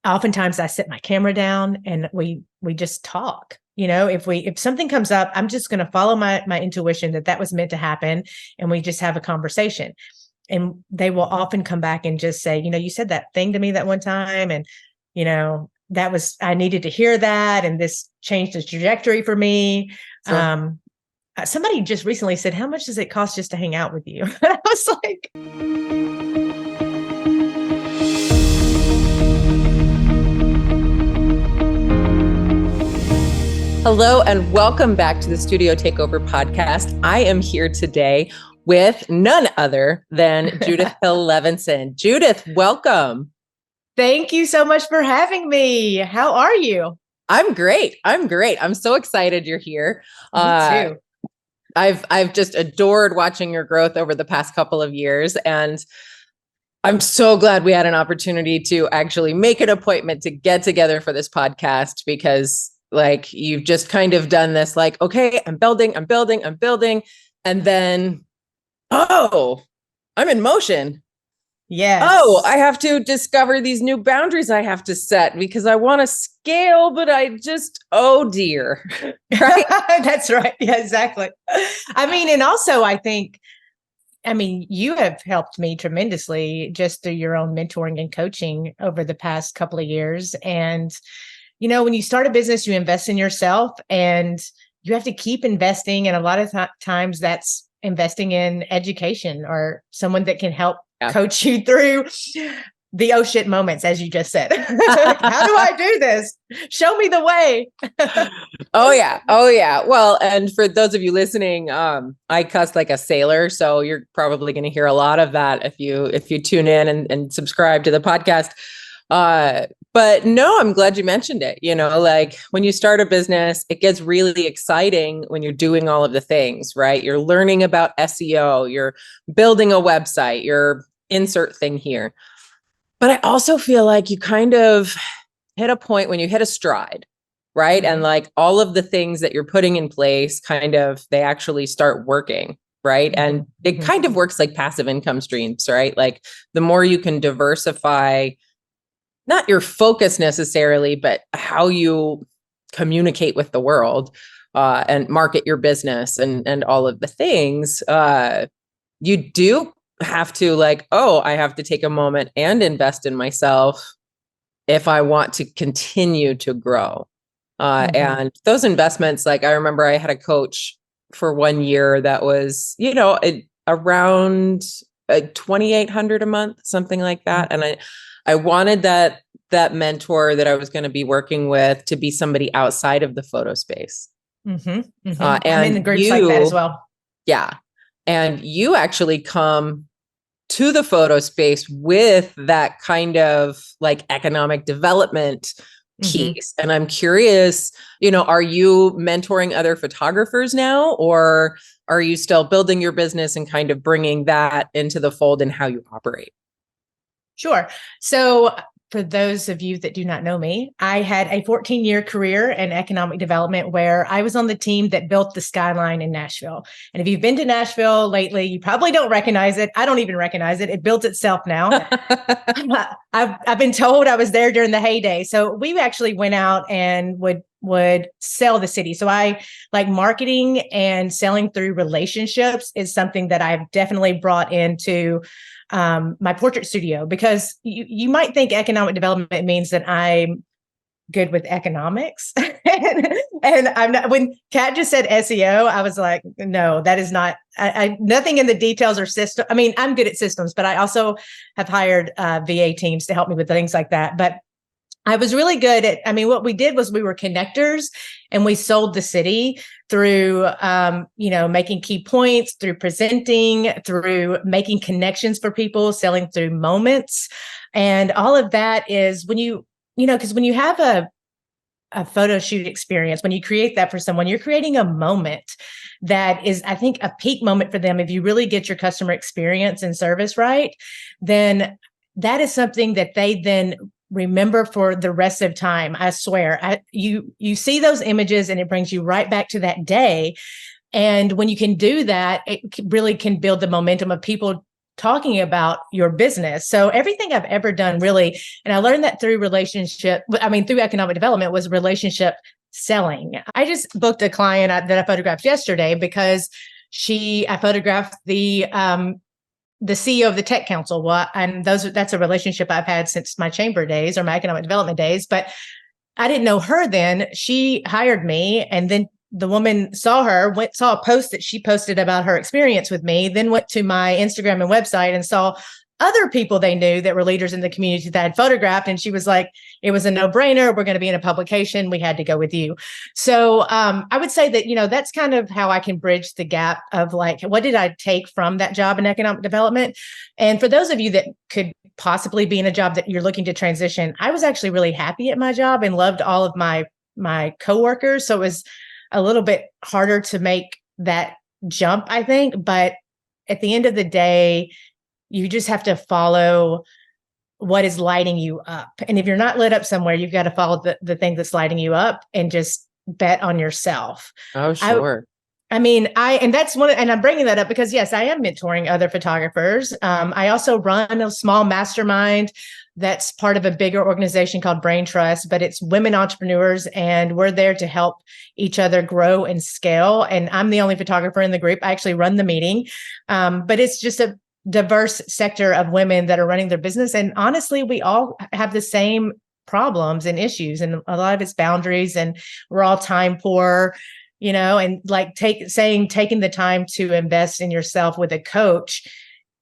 oftentimes I sit my camera down and we just talk. If something comes up, I'm just going to follow my intuition that was meant to happen, and we just have a conversation. And they will often come back and just say, you said that thing to me that one time, and I needed to hear that, and this changed the trajectory for me. Sure. Somebody just recently said, how much does it cost just to hang out with you? I was like, hello, and welcome back to the Studio Takeover podcast. I am here today with none other than Judith Hill Levinson. Judith, welcome. Thank you so much for having me. How are you? I'm great. I'm so excited you're here. Me too. I've just adored watching your growth over the past couple of years, and I'm so glad we had an opportunity to actually make an appointment to get together for this podcast, because you've just kind of done this, okay, I'm building. And then, I'm in motion. Yes. Oh, I have to discover these new boundaries I have to set because I want to scale, but oh dear. Right? That's right. Yeah, exactly. And also I think, you have helped me tremendously just through your own mentoring and coaching over the past couple of years. And when you start a business, you invest in yourself, and you have to keep investing. And a lot of times that's investing in education or someone that can help coach you through the oh shit moments, as you just said. How do I do this? Show me the way. Oh yeah. Well, and for those of you listening, I cuss like a sailor, so you're probably going to hear a lot of that if you tune in and subscribe to the podcast. But no, I'm glad you mentioned it. When you start a business, it gets really exciting when you're doing all of the things, right? You're learning about SEO, you're building a website, your insert thing here. But I also feel like you kind of hit a point when you hit a stride, right? Mm-hmm. And all of the things that you're putting in place, they actually start working. Right. Mm-hmm. And it kind of works like passive income streams, right? The more you can diversify, not your focus necessarily, but how you communicate with the world and market your business and all of the things, you do have to I have to take a moment and invest in myself if I want to continue to grow. And those investments, I remember I had a coach for 1 year that was, around $2,800 a month, something like that. And I wanted that mentor that I was going to be working with to be somebody outside of the photo space. And I'm in the groups like that as well. Yeah. And you actually come to the photo space with that kind of economic development piece. And I'm curious, are you mentoring other photographers now, or are you still building your business and kind of bringing that into the fold in how you operate? Sure. So for those of you that do not know me, I had a 14-year career in economic development where I was on the team that built the skyline in Nashville. And if you've been to Nashville lately, you probably don't recognize it. I don't even recognize it. It built itself now. I've been told I was there during the heyday. So we actually went out and would sell the city. So I like marketing and selling through relationships is something that I've definitely brought into my portrait studio, because you might think economic development means that I'm good with economics. and I'm not. When Kat just said SEO, I was like, no, that is not, nothing in the details or system. I'm good at systems, but I also have hired VA teams to help me with things like that. But I was really good at, what we did was we were connectors, and we sold the city through, making key points, through presenting, through making connections for people, selling through moments. And all of that is because when you have a photo shoot experience, when you create that for someone, you're creating a moment that is, I think, a peak moment for them. If you really get your customer experience and service right, then that is something that they then remember for the rest of time. I swear, you see those images and it brings you right back to that day. And when you can do that, it really can build the momentum of people talking about your business. So everything I've ever done really, and I learned that through through economic development, was relationship selling. I just booked a client that I photographed yesterday because I photographed the CEO of the tech council. And that's a relationship I've had since my chamber days or my economic development days. But I didn't know her then. She hired me, and then the woman saw a post that she posted about her experience with me, then went to my Instagram and website and saw other people they knew that were leaders in the community that had photographed. And she was like, it was a no-brainer. We're going to be in a publication. We had to go with you. So I would say that, that's kind of how I can bridge the gap of like, what did I take from that job in economic development? And for those of you that could possibly be in a job that you're looking to transition, I was actually really happy at my job and loved all of my coworkers. So it was a little bit harder to make that jump, I think. But at the end of the day, you just have to follow what is lighting you up. And if you're not lit up somewhere, you've got to follow the thing that's lighting you up and just bet on yourself. Oh, sure. And that's and I'm bringing that up because yes, I am mentoring other photographers. I also run a small mastermind that's part of a bigger organization called Brain Trust, but it's women entrepreneurs, and we're there to help each other grow and scale. And I'm the only photographer in the group. I actually run the meeting, but it's just a diverse sector of women that are running their business. And honestly, we all have the same problems and issues, and a lot of it's boundaries, and we're all time poor, and like taking the time to invest in yourself with a coach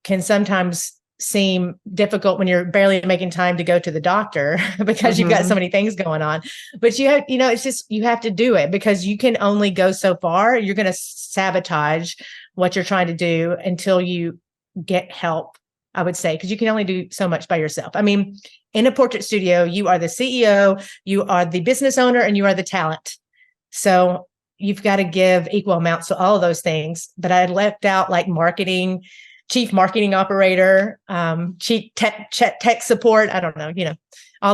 can sometimes seem difficult when you're barely making time to go to the doctor because you've got so many things going on. But it's just, you have to do it because you can only go so far. You're going to sabotage what you're trying to do until you get help, I would say, because you can only do so much by yourself. I mean, in a portrait studio, you are the CEO, you are the business owner, and you are the talent. So you've got to give equal amounts to all of those things. But I left out like marketing, chief marketing operator, chief tech support. I don't know,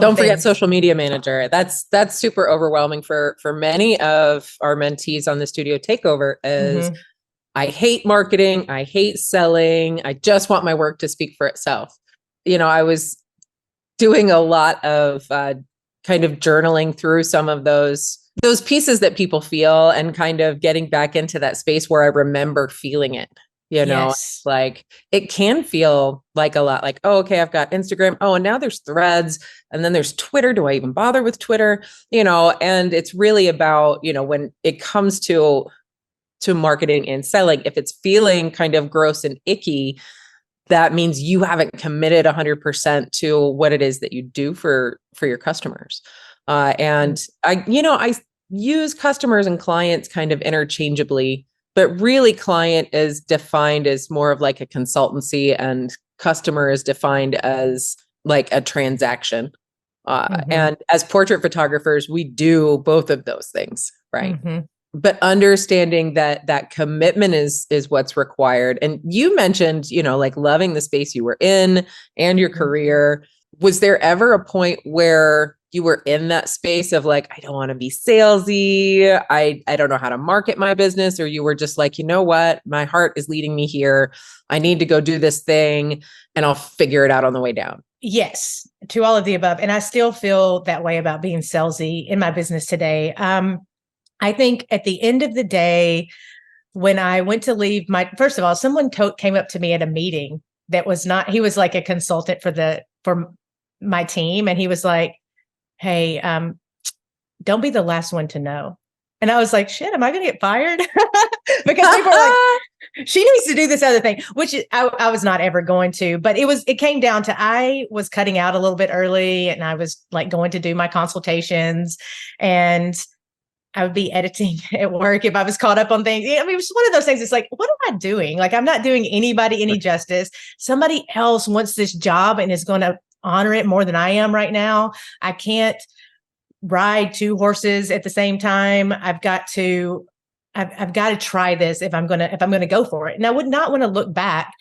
Don't forget social media manager. That's super overwhelming for many of our mentees on the Studio Takeover is I hate marketing. I hate selling. I just want my work to speak for itself. I was doing a lot of kind of journaling through some of those pieces that people feel and kind of getting back into that space where I remember feeling it. Yes. Like it can feel like a lot like, oh, okay, I've got Instagram. Oh, and now there's Threads, and then there's Twitter. Do I even bother with Twitter? And it's really about, when it comes to marketing and selling, if it's feeling kind of gross and icky, that means you haven't committed 100% to what it is that you do for your customers. And I use customers and clients kind of interchangeably, but really client is defined as more of like a consultancy, and customer is defined as like a transaction. And as portrait photographers, we do both of those things, right? But understanding that commitment is what's required. And you mentioned, like loving the space you were in and your career. Was there ever a point where you were in that space of like, I don't want to be salesy. I don't know how to market my business, or you were just like, you know what, my heart is leading me here. I need to go do this thing and I'll figure it out on the way down? Yes, to all of the above. And I still feel that way about being salesy in my business today. I think at the end of the day, when I went to leave first of all, someone came up to me at a meeting that was he was like a consultant for my team. And he was like, hey, don't be the last one to know. And I was like, shit, am I going to get fired? Because people were like, she needs to do this other thing, which I was not ever going to, but it came down to, I was cutting out a little bit early, and I was like going to do my consultations, and I would be editing at work if I was caught up on things. I mean, it was one of those things. It's like, what am I doing? Like, I'm not doing anybody any justice. Somebody else wants this job and is going to honor it more than I am right now. I can't ride two horses at the same time. I've got to try this if I'm going to go for it. And I would not want to look back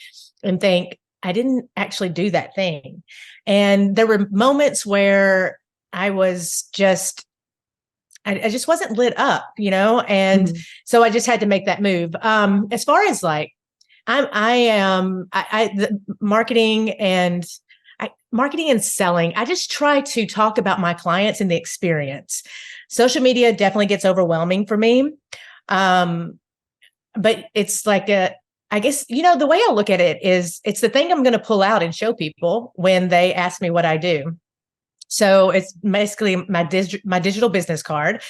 and think I didn't actually do that thing. And there were moments where I was just, I just wasn't lit up, and so I just had to make that move. As far as like The marketing and selling. I just try to talk about my clients and the experience. Social media definitely gets overwhelming for me. But it's like I guess, the way I look at it is it's the thing I'm going to pull out and show people when they ask me what I do. So it's basically my digital business card.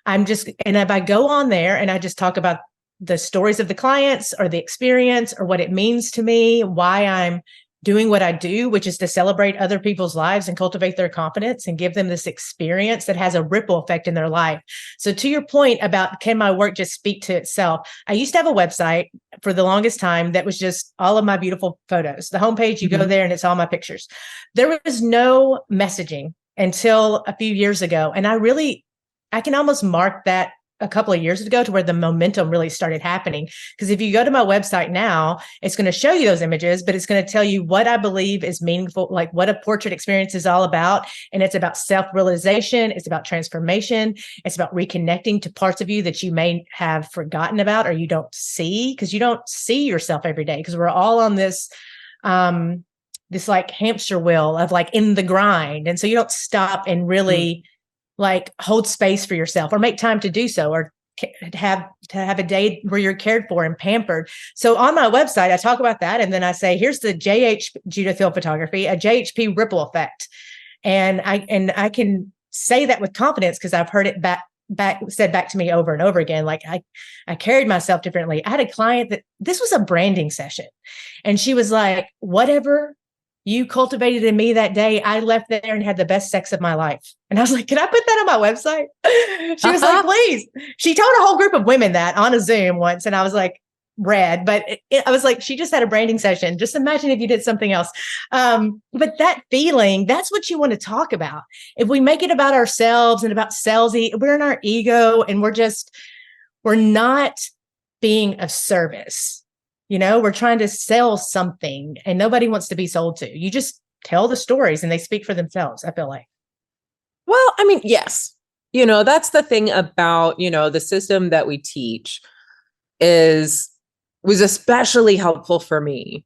And if I go on there and I just talk about the stories of the clients or the experience or what it means to me, why I'm doing what I do, which is to celebrate other people's lives and cultivate their confidence and give them this experience that has a ripple effect in their life. So to your point about, can my work just speak to itself? I used to have a website for the longest time that was just all of my beautiful photos. The homepage, you go there and it's all my pictures. There was no messaging until a few years ago. And I can almost mark that a couple of years ago to where the momentum really started happening. Because if you go to my website now, it's going to show you those images, but it's going to tell you what I believe is meaningful, like what a portrait experience is all about. And it's about self-realization. It's about transformation. It's about reconnecting to parts of you that you may have forgotten about or you don't see, because you don't see yourself every day, because we're all on this like hamster wheel of like in the grind. And so you don't stop and really like hold space for yourself or make time to do so, or have a day where you're cared for and pampered. So on my website, I talk about that. And then I say, here's the Judith Hill photography, a JHP ripple effect. And I can say that with confidence because I've heard it said back to me over and over again. Like I carried myself differently. I had a client that this was a branding session and she was like, whatever you cultivated in me that day, I left there and had the best sex of my life. And I was like, can I put that on my website? She was like, please. She told a whole group of women that on a Zoom once. And I was like, rad. But I was like, she just had a branding session. Just imagine if you did something else. But that feeling, that's what you want to talk about. If we make it about ourselves and about salesy, we're in our ego and we're not being of service. We're trying to sell something and nobody wants to be sold to. You just tell the stories and they speak for themselves, I feel like. Well, I mean, yes. That's the thing about, the system that we teach was especially helpful for me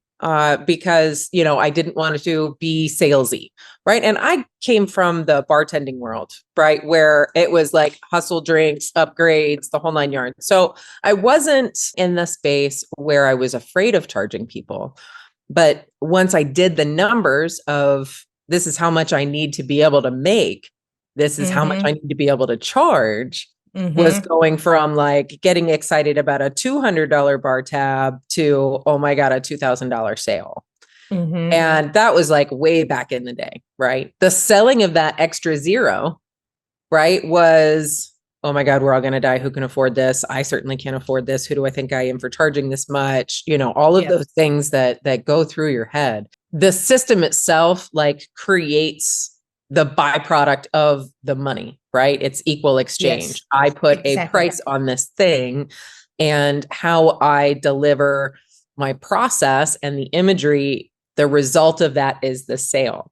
because, I didn't want to be salesy, right? And I came from the bartending world, right? Where it was like hustle drinks, upgrades, the whole 9 yards. So I wasn't in the space where I was afraid of charging people. But once I did the numbers of this is how much I need to be able to make, this is how much I need to be able to charge, was going from like getting excited about a $200 bar tab to, oh my God, a $2,000 sale. And that was like way back in the day, right? The selling of that extra zero, right, was, oh my God, we're all going to die. Who can afford this? I certainly can't afford this. Who do I think I am for charging this much? All of those things that go through your head. The system itself like creates the byproduct of the money, right? It's equal exchange. Yes, I put a price on this thing, and how I deliver my process and the imagery, the result of that is the sale.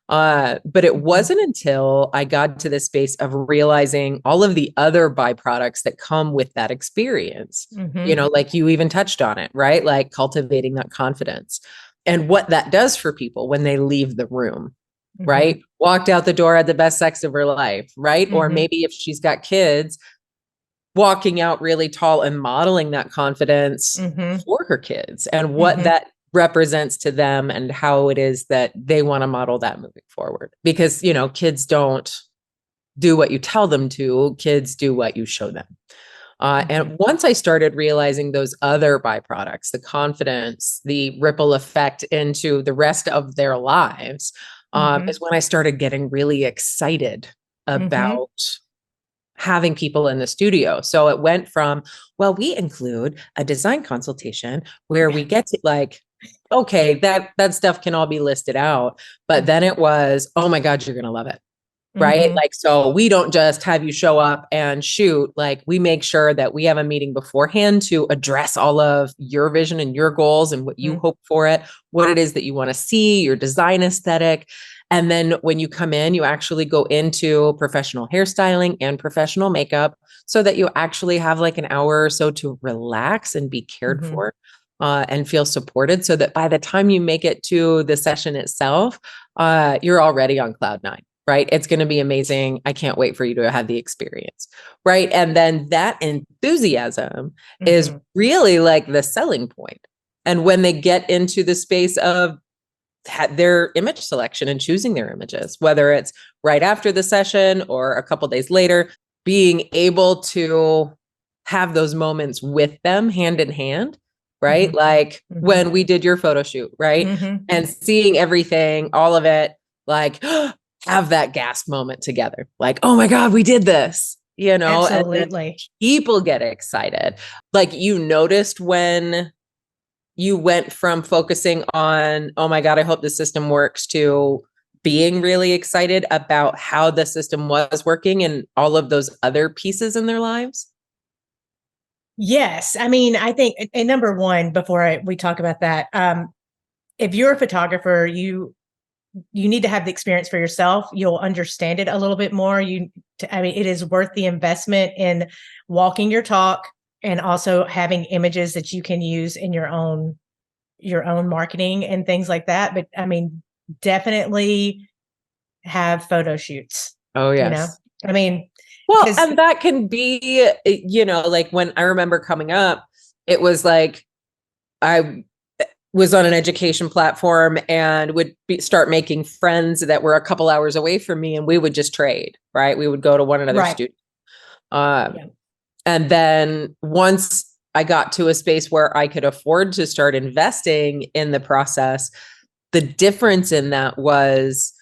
But it wasn't until I got to this space of realizing all of the other byproducts that come with that experience, like you even touched on it, right? Like cultivating that confidence and what that does for people when they leave the room. Right? Walked out the door, had the best sex of her life, right? Or maybe if she's got kids, walking out really tall and modeling that confidence for her kids and what that represents to them and how it is that they want to model that moving forward. Because, kids don't do what you tell them to, kids do what you show them. And once I started realizing those other byproducts, the confidence, the ripple effect into the rest of their lives, is when I started getting really excited about having people in the studio. So it went from, well, we include a design consultation where we get to like, okay, that stuff can all be listed out. But then it was, oh my God, you're going to love it. Right? Like, so we don't just have you show up and shoot, like we make sure that we have a meeting beforehand to address all of your vision and your goals and what you hope for it, what it is that you want to see, your design aesthetic. And then when you come in, you actually go into professional hairstyling and professional makeup so that you actually have like an hour or so to relax and be cared for. and feel supported, so that by the time you make it to the session itself, you're already on cloud nine, right? It's going to be amazing. I can't wait for you to have the experience, right? And then that enthusiasm is really like the selling point. And when they get into the space of their image selection and choosing their images, whether it's right after the session or a couple days later, being able to have those moments with them hand in hand, right? Like when we did your photo shoot, right? And seeing everything, all of it, like have that gasp moment together. Like, oh my God, we did this, you know? Absolutely. People get excited. Like, you noticed when you went from focusing on, oh my God, I hope the system works, to being really excited about how the system was working and all of those other pieces in their lives? Yes. I mean, I think, and number one, before we talk about that, if you're a photographer, you need to have the experience for yourself. You'll understand it a little bit more. I mean, it is worth the investment in walking your talk, and also having images that you can use in your own marketing and things like that. But I mean, definitely have photo shoots. Oh, yes. You know, I mean, well, and that can be, you know, like when I remember coming up, it was like I was on an education platform and would start making friends that were a couple hours away from me, and we would just trade, right? We would go to one another's studio. And then once I got to a space where I could afford to start investing in the process, the difference in that was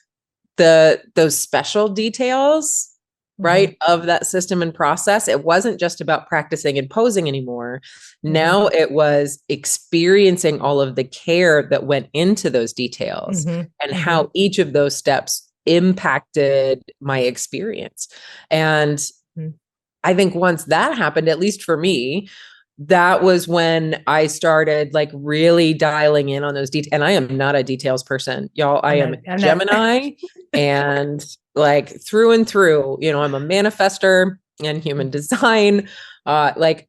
those special details, right, of that system and process. It wasn't just about practicing and posing anymore. Now it was experiencing all of the care that went into those details and how each of those steps impacted my experience. And I think once that happened, at least for me, that was when I started like really dialing in on those details. And I am not a details person, y'all. I am Gemini and like through and through, you know, I'm a manifester and human design. Like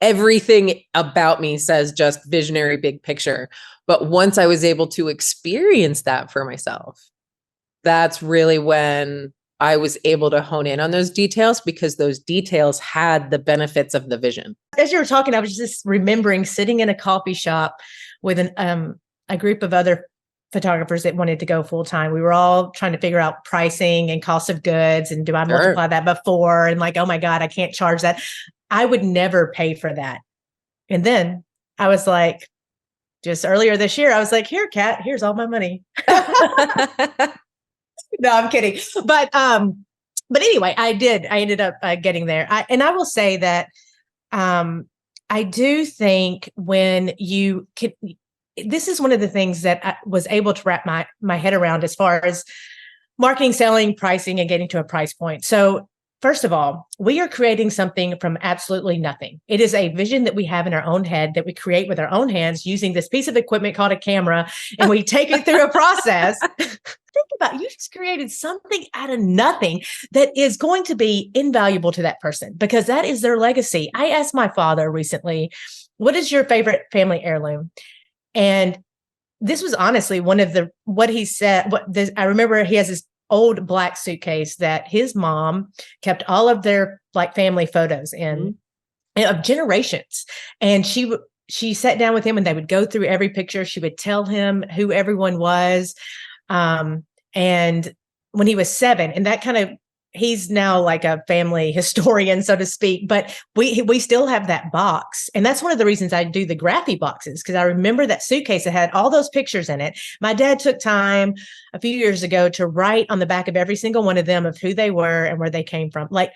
everything about me says just visionary, big picture. But once I was able to experience that for myself, that's really when I was able to hone in on those details, because those details had the benefits of the vision. As you were talking, I was just remembering sitting in a coffee shop with a group of other photographers that wanted to go full time. We were all trying to figure out pricing and cost of goods, and do I multiply that before? And like, oh my God, I can't charge that. I would never pay for that. And then I was like, just earlier this year, I was like, here, Kat, here's all my money. No, I'm kidding. But anyway, I ended up getting there. And I will say that I do think when you can, this is one of the things that I was able to wrap my head around as far as marketing, selling, pricing, and getting to a price point. So first of all, we are creating something from absolutely nothing. It is a vision that we have in our own head that we create with our own hands using this piece of equipment called a camera, and we take it through a process. Think about it. You just created something out of nothing that is going to be invaluable to that person, because that is their legacy. I asked my father recently, what is your favorite family heirloom? And this was honestly one of what he said. I remember he has this old black suitcase that his mom kept all of their like family photos in of generations. And she sat down with him and they would go through every picture. She would tell him who everyone was. And when he was 7, and that kind of, he's now like a family historian, so to speak, but we still have that box. And that's one of the reasons I do the graphy boxes, because I remember that suitcase that had all those pictures in it. My dad took time a few years ago to write on the back of every single one of them of who they were and where they came from. Like,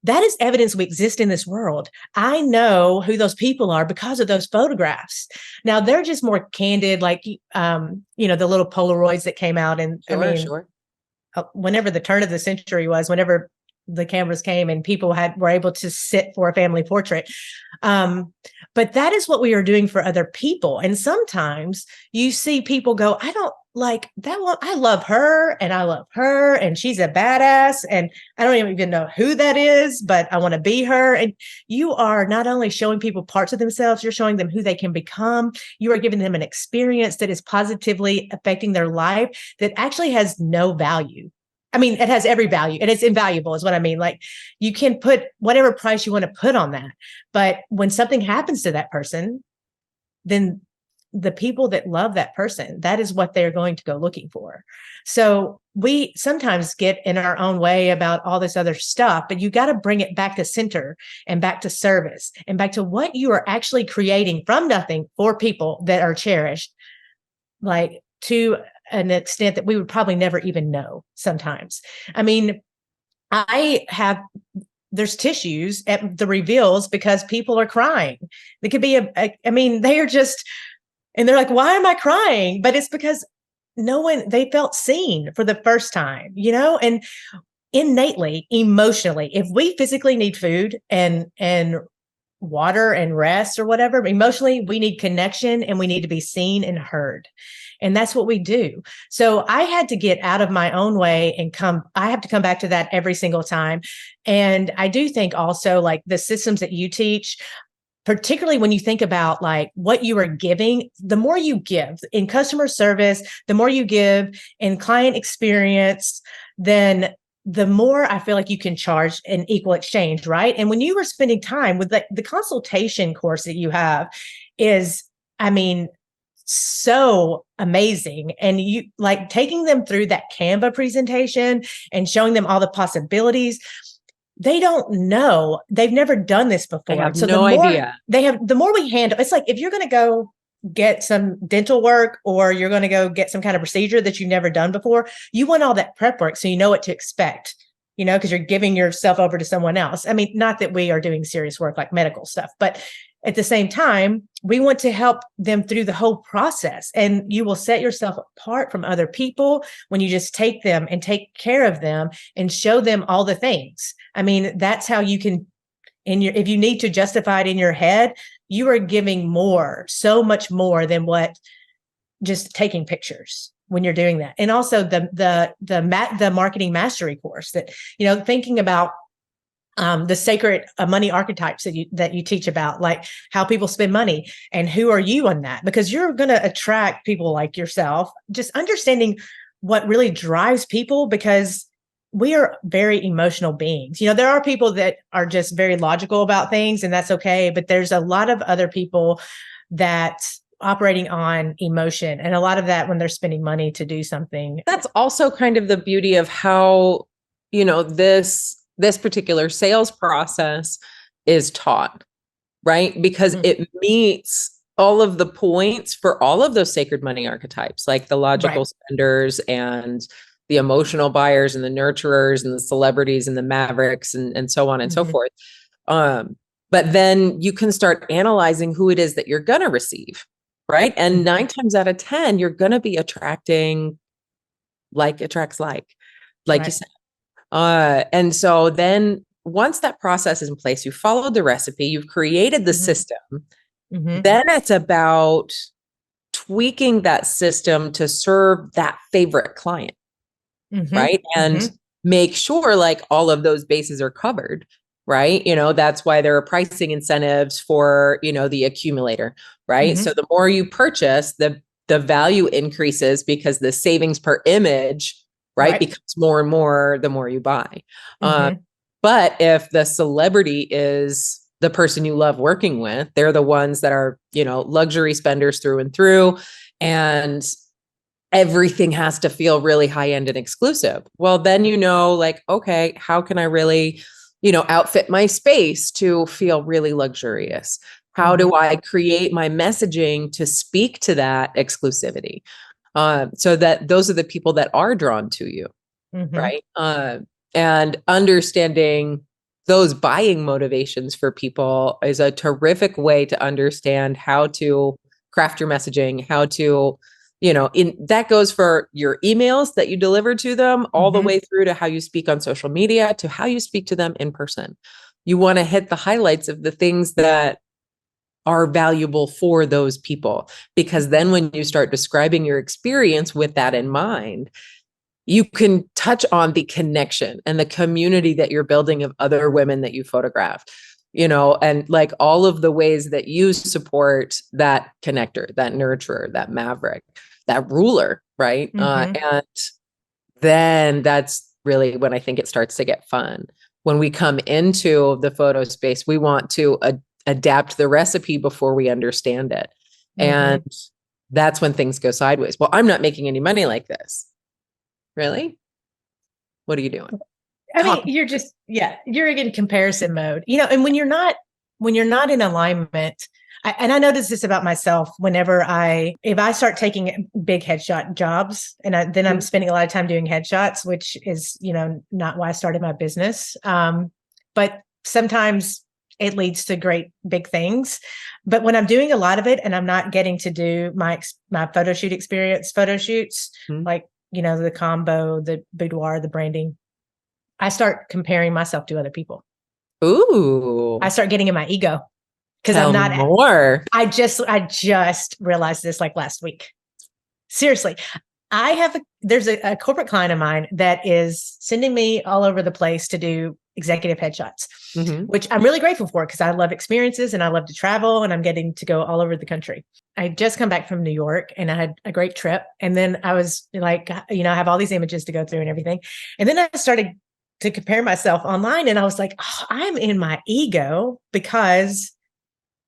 that is evidence we exist in this world. I know who those people are because of those photographs. Now they're just more candid, like, you know, the little Polaroids that came out. And whenever the turn of the century was, whenever the cameras came and people were able to sit for a family portrait. But that is what we are doing for other people. And sometimes you see people go, I don't like that one. I love her and she's a badass. And I don't even know who that is, but I want to be her. And you are not only showing people parts of themselves, you're showing them who they can become. You are giving them an experience that is positively affecting their life that actually has no value. I mean, it has every value and it's invaluable is what I mean. Like you can put whatever price you want to put on that. But when something happens to that person, then the people that love that person, that is what they're going to go looking for. So we sometimes get in our own way about all this other stuff, but you got to bring it back to center and back to service and back to what you are actually creating from nothing for people that are cherished, like to an extent that we would probably never even know sometimes. I mean, there's tissues at the reveals because people are crying. It could be they are just, and they're like, why am I crying? But it's because they felt seen for the first time, and innately, emotionally, if we physically need food and water and rest or whatever, emotionally, we need connection and we need to be seen and heard. And that's what we do. So I had to get out of my own way and I have to come back to that every single time. And I do think also like the systems that you teach, particularly when you think about like what you are giving, the more you give in customer service, the more you give in client experience, then the more I feel like you can charge an equal exchange, right? And when you were spending time with the consultation course that you have is, so amazing. And you like taking them through that Canva presentation and showing them all the possibilities. They don't know. They've never done this before. I have no idea. The more we handle, it's like if you're going to go get some dental work or you're going to go get some kind of procedure that you've never done before, you want all that prep work so you know what to expect, because you're giving yourself over to someone else. I mean, not that we are doing serious work like medical stuff, but at the same time, we want to help them through the whole process. And you will set yourself apart from other people when you just take them and take care of them and show them all the things. I mean, that's how you can, if you need to justify it in your head, you are giving more, so much more than what just taking pictures when you're doing that. And also the marketing mastery course that, thinking about the sacred money archetypes that you teach about, like how people spend money and who are you on that, because you're going to attract people like yourself, just understanding what really drives people, because we are very emotional beings. There are people that are just very logical about things and that's okay. But there's a lot of other people that operating on emotion, and a lot of that when they're spending money to do something. That's also kind of the beauty of how, this particular sales process is taught, right? Because it meets all of the points for all of those sacred money archetypes, like the logical spenders and the emotional buyers and the nurturers and the celebrities and the mavericks and so on and so forth. But then you can start analyzing who it is that you're going to receive, right? And 9 times out of 10, you're going to be attracting like attracts like you said. And so then once that process is in place, you followed the recipe, you've created the system, then it's about tweaking that system to serve that favorite client, right? And make sure like all of those bases are covered, right? That's why there are pricing incentives for, the accumulator, right? So the more you purchase, the value increases because the savings per image becomes more and more the more you buy. But if the celebrity is the person you love working with, they're the ones that are, luxury spenders through and through, and everything has to feel really high end and exclusive. Well, then, like, okay, how can I really, outfit my space to feel really luxurious? How do I create my messaging to speak to that exclusivity? So that those are the people that are drawn to you, right? And understanding those buying motivations for people is a terrific way to understand how to craft your messaging, how to, that goes for your emails that you deliver to them, all the way through to how you speak on social media, to how you speak to them in person. You want to hit the highlights of the things that are valuable for those people, because then when you start describing your experience with that in mind, you can touch on the connection and the community that you're building of other women that you photographed, and like all of the ways that you support that connector, that nurturer, that maverick, that ruler, right? And then that's really when I think it starts to get fun. When we come into the photo space, we want to adapt the recipe before we understand it. And that's when things go sideways. Well, I'm not making any money like this. Really? What are you doing? I mean, you're in comparison mode, and when you're not in alignment, I notice this about myself whenever if I start taking big headshot jobs and then I'm spending a lot of time doing headshots, which is, not why I started my business. But sometimes it leads to great big things. But when I'm doing a lot of it and I'm not getting to do my photo shoots, like, the combo, the boudoir, the branding, I start comparing myself to other people. Ooh. I start getting in my ego because I'm not more. I just realized this like last week. Seriously. There's a corporate client of mine that is sending me all over the place to do executive headshots, which I'm really grateful for because I love experiences and I love to travel and I'm getting to go all over the country. I just come back from New York and I had a great trip. And then I was like, I have all these images to go through and everything. And then I started to compare myself online and I was like, oh, I'm in my ego because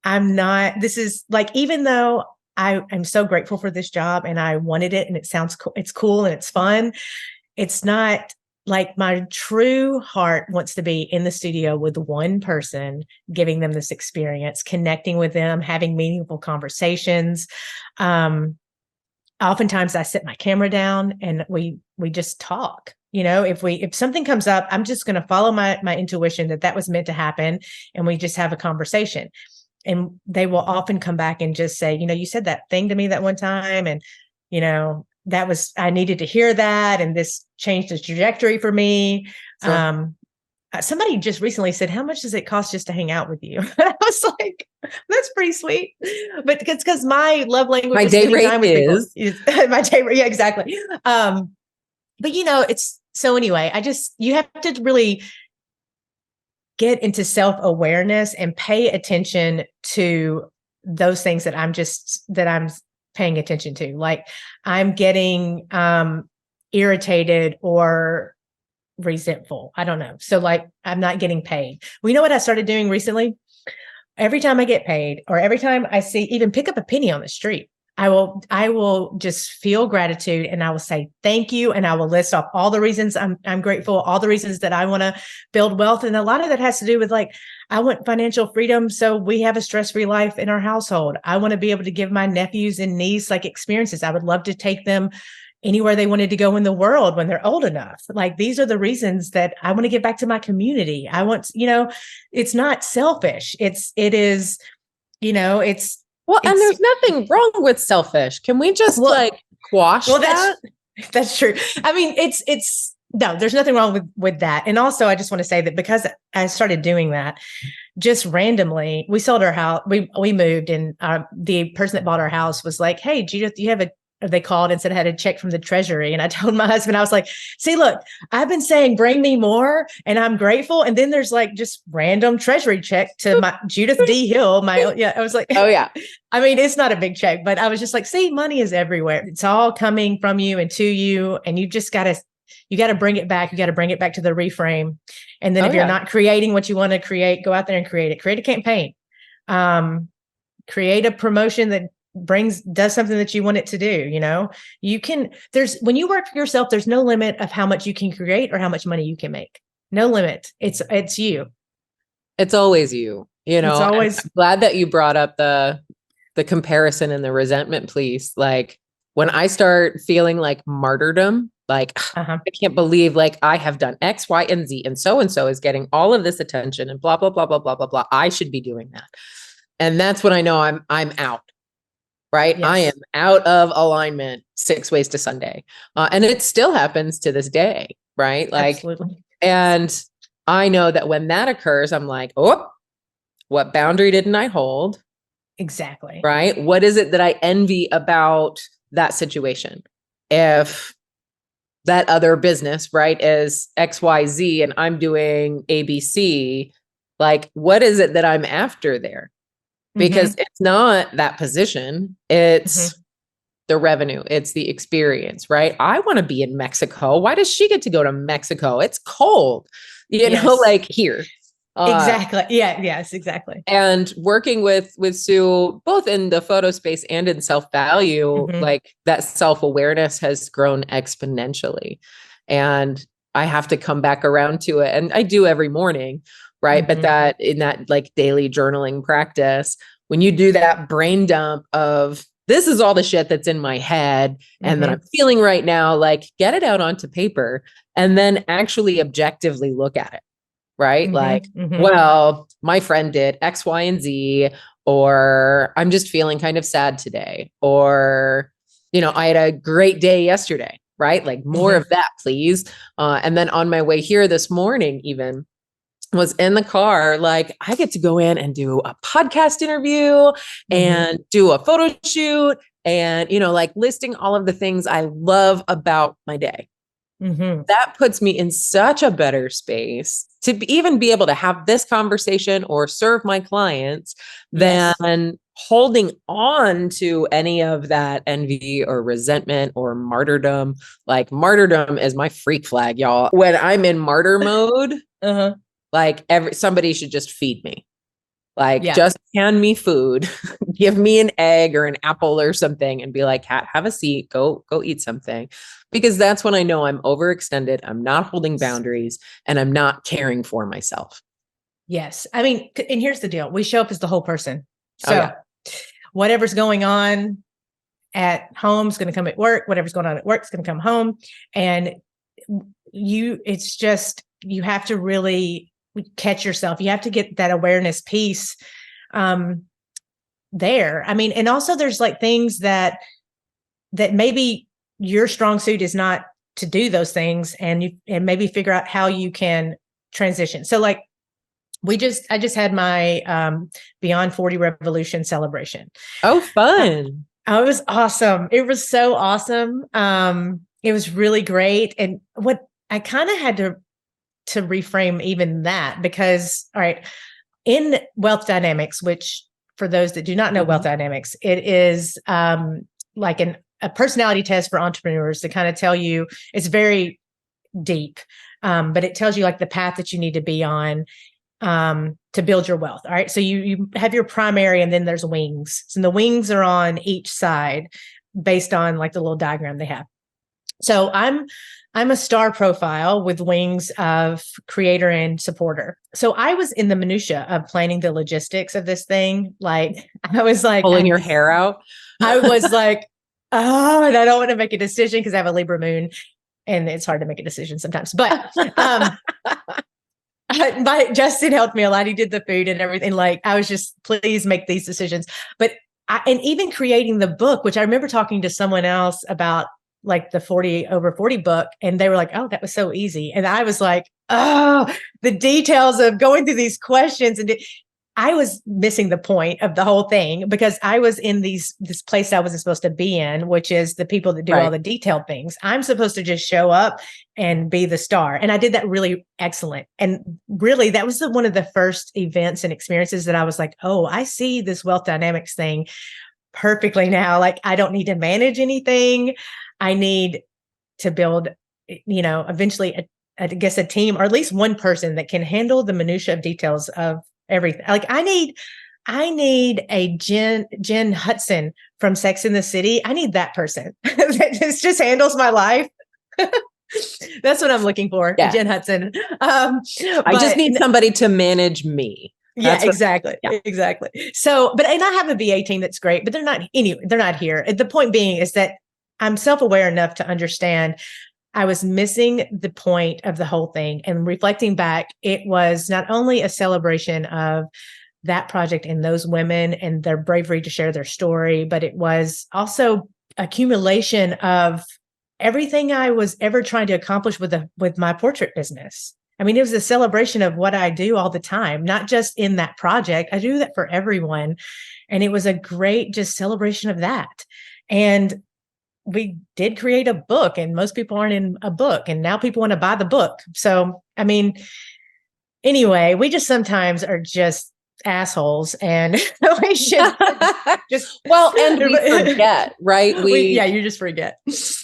this is like, even though I'm so grateful for this job and I wanted it and it sounds cool, it's cool and it's fun. It's not like my true heart wants to be in the studio with one person, giving them this experience, connecting with them, having meaningful conversations. Oftentimes I sit my camera down and we just talk. If something comes up, I'm just going to follow my intuition that was meant to happen. And we just have a conversation. And they will often come back and just say, you said that thing to me that one time. And, I needed to hear that. And this changed the trajectory for me. Sure. Somebody just recently said, how much does it cost just to hang out with you? I was like, that's pretty sweet. But because my love language my is day rate is my day rate. Yeah, exactly. But it's so anyway, you have to really get into self-awareness and pay attention to those things that I'm paying attention to. Like I'm getting irritated or resentful. I don't know. So like I'm not getting paid. Well, you know what I started doing recently? Every time I get paid or every time I even pick up a penny on the street, I will just feel gratitude and I will say thank you. And I will list off all the reasons I'm grateful, all the reasons that I want to build wealth. And a lot of that has to do with like, I want financial freedom. So we have a stress-free life in our household. I want to be able to give my nephews and niece like experiences. I would love to take them anywhere they wanted to go in the world when they're old enough. Like these are the reasons that I want to give back to my community. I want, it's not selfish. It's well, and there's nothing wrong with selfish. Can we just quash that? That's true. I mean, no, there's nothing wrong with that. And also I just want to say that because I started doing that just randomly, we sold our house. We moved and the person that bought our house was like, hey, Judith, they called and said I had a check from the treasury. And I told my husband, I was like, see, look, I've been saying, bring me more. And I'm grateful. And then there's like just random treasury check to my Judith D. Hill. I was like, oh yeah. I mean, it's not a big check, but I was just like, see, money is everywhere. It's all coming from you and to you. And you just got to bring it back. You got to bring it back to the reframe. And then if you're not creating what you want to create, go out there and create it. Create a campaign. Create a promotion that does something that you want it to do. When you work for yourself, there's no limit of how much you can create or how much money you can make. No limit. It's you. It's always you, It's always. I'm glad that you brought up the comparison and the resentment, please. Like when I start feeling like martyrdom, like I can't believe like I have done X, Y, and Z and so is getting all of this attention and blah, blah, blah, blah, blah, blah, blah. I should be doing that. And that's when I know I'm out. right? Yes. I am out of alignment 6 ways to Sunday. And it still happens to this day, right? Like, Absolutely. and I know that when that occurs, I'm like, oh, what boundary didn't I hold? Exactly. Right? What is it that I envy about that situation? If that other business, right, is XYZ and I'm doing ABC, like, what is it that I'm after there? Because it's not that position, it's the revenue, it's the experience, right? I want to be in Mexico. Why does she get to go to Mexico? It's cold, like here. Exactly. Yeah. Yes, exactly. And working with Sue, both in the photo space and in self-value, like that self-awareness has grown exponentially. And I have to come back around to it. And I do every morning, right? But that in that like daily journaling practice, when you do that brain dump of this is all the shit that's in my head and that I'm feeling right now, like get it out onto paper and then actually objectively look at it. Right? Like, well, my friend did X, Y, and Z, or I'm just feeling kind of sad today, or, I had a great day yesterday, right? Like more of that, please. And then on my way here this morning, even was in the car, like I get to go in and do a podcast interview and do a photo shoot and, like listing all of the things I love about my day. That puts me in such a better space to even be able to have this conversation or serve my clients than holding on to any of that envy or resentment or martyrdom. Like martyrdom is my freak flag, y'all. When I'm in martyr mode, like somebody should just feed me. Like just hand me food, give me an egg or an apple or something and be like, have a seat, go eat something. Because that's when I know I'm overextended. I'm not holding boundaries and I'm not caring for myself. Yes. I mean, and here's the deal. We show up as the whole person. So whatever's going on at home is going to come at work. Whatever's going on at work is going to come home. And it's just, you have to really catch yourself. You have to get that awareness piece there. I mean, and also there's like things that maybe your strong suit is not to do those things and maybe figure out how you can transition. So like I just had my Beyond 40 Revolution celebration. Oh, fun. It was awesome. It was so awesome. It was really great. And what I kind of had to reframe even that, because, all right, in wealth dynamics, which for those that do not know wealth dynamics, it is like a personality test for entrepreneurs to kind of tell you, it's very deep, but it tells you like the path that you need to be on to build your wealth. All right. So you have your primary and then there's wings. So the wings are on each side based on like the little diagram they have. So I'm a star profile with wings of creator and supporter. So I was in the minutia of planning the logistics of this thing. Like I was like pulling your hair out. I was like, oh, and I don't want to make a decision because I have a Libra moon and it's hard to make a decision sometimes. But Justin helped me a lot. He did the food and everything. Like I was just, please make these decisions. But and even creating the book, which I remember talking to someone else about, like the 40 over 40 book. And they were like, oh, that was so easy. And I was like, oh, the details of going through these questions. And I was missing the point of the whole thing because I was in this place I wasn't supposed to be in, which is the people that do all the detailed things. I'm supposed to just show up and be the star. And I did that really excellent. And really, that was one of the first events and experiences that I was like, oh, I see this wealth dynamics thing perfectly now. Like I don't need to manage anything. I need to build, eventually, I guess a team or at least one person that can handle the minutia of details of everything. Like I need a Jen Hudson from Sex and the City. I need that person that just handles my life. That's what I'm looking for, Jen Hudson. I just need somebody to manage me. Exactly. So, and I have a VA team that's great, but they're not here. The point being is that I'm self-aware enough to understand I was missing the point of the whole thing. And reflecting back, it was not only a celebration of that project and those women and their bravery to share their story. But it was also accumulation of everything I was ever trying to accomplish with my portrait business. I mean, it was a celebration of what I do all the time, not just in that project. I do that for everyone. And it was a great just celebration of that. And we did create a book, and most people aren't in a book, and now people want to buy the book. So, I mean, anyway, we just sometimes are just assholes, and we should just well, and we forget, right? You just forget.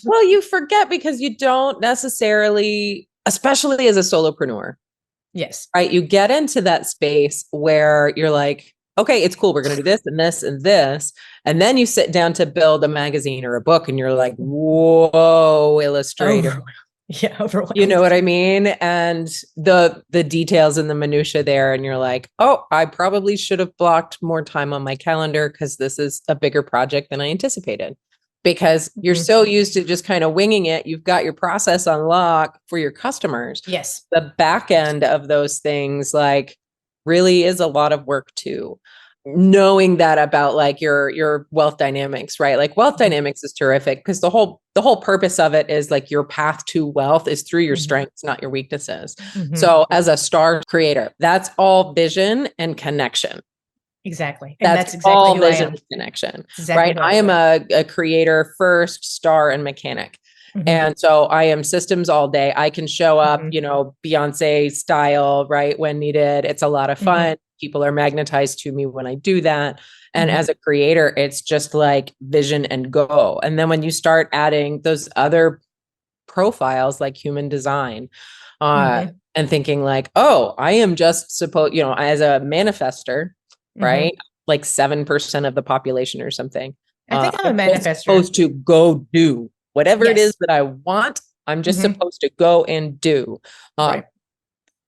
Well, you forget because you don't necessarily, especially as a solopreneur. Yes. Right. You get into that space where you're like, okay, it's cool. We're going to do this and this and this. And then you sit down to build a magazine or a book and you're like, whoa, illustrator. Overwhelmed. You know what I mean? And the details and the minutia there. And you're like, oh, I probably should have blocked more time on my calendar because this is a bigger project than I anticipated. Because you're so used to just kind of winging it. You've got your process on lock for your customers. Yes. The back end of those things, like, really is a lot of work too. Knowing that about like your wealth dynamics, right? Like wealth dynamics is terrific because the whole purpose of it is like your path to wealth is through your strengths, not your weaknesses. So as a star creator, that's all vision and connection. Exactly. And that's exactly all who vision I am. and connection, Exactly right? I am a creator first, star, and mechanic. And so I am systems all day. I can show up, you know, Beyonce style, right, when needed. It's a lot of fun. People are magnetized to me when I do that. And as a creator, it's just like vision and go. And then when you start adding those other profiles like human design, and thinking like, oh, I am just supposed, you know, as a manifester, right? Like 7% of the population or something. I think I'm a manifestor. Supposed to go do whatever it is that I want. I'm just supposed to go and do. Right.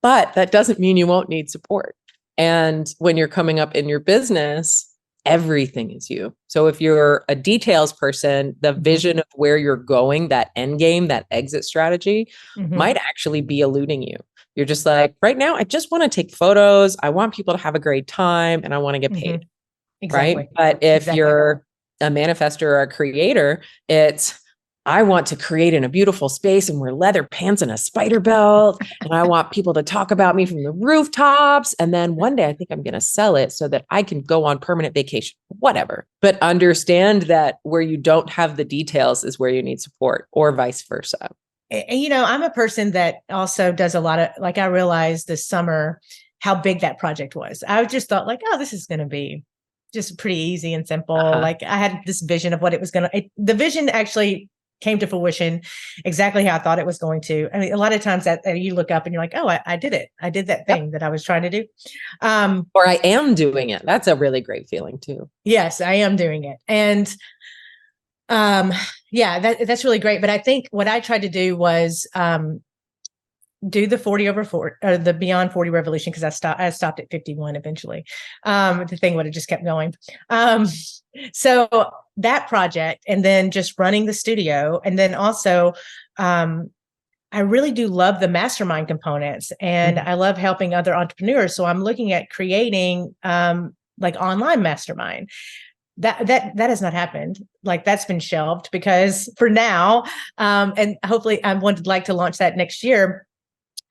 But that doesn't mean you won't need support. And when you're coming up in your business, everything is you. So if you're a details person, the vision of where you're going, that end game, that exit strategy might actually be eluding you. You're just like, right now, I just want to take photos. I want people to have a great time and I want to get paid. Exactly. Right. But if you're a manifestor or a creator, it's, I want to create in a beautiful space and wear leather pants and a spider belt. And I want people to talk about me from the rooftops. And then one day I think I'm going to sell it so that I can go on permanent vacation, whatever. But understand that where you don't have the details is where you need support, or vice versa. And, you know, I'm a person that also does a lot of, like, I realized this summer how big that project was. I just thought like, oh, this is going to be just pretty easy and simple. Like I had this vision of what it was going to, the vision actually came to fruition exactly how I thought it was going to. I mean, a lot of times that you look up and you're like, oh, I did it. I did that thing that I was trying to do. Or I am doing it. That's a really great feeling too. Yes, I am doing it. And that's really great. But I think what I tried to do was do the 40 over 40 or the beyond 40 revolution, because I stopped at 51 eventually. The thing would have just kept going. So that project, and then just running the studio, and then also I really do love the mastermind components, and I love helping other entrepreneurs. So I'm looking at creating like online mastermind. That has not happened. Like that's been shelved because for now, and hopefully I would like to launch that next year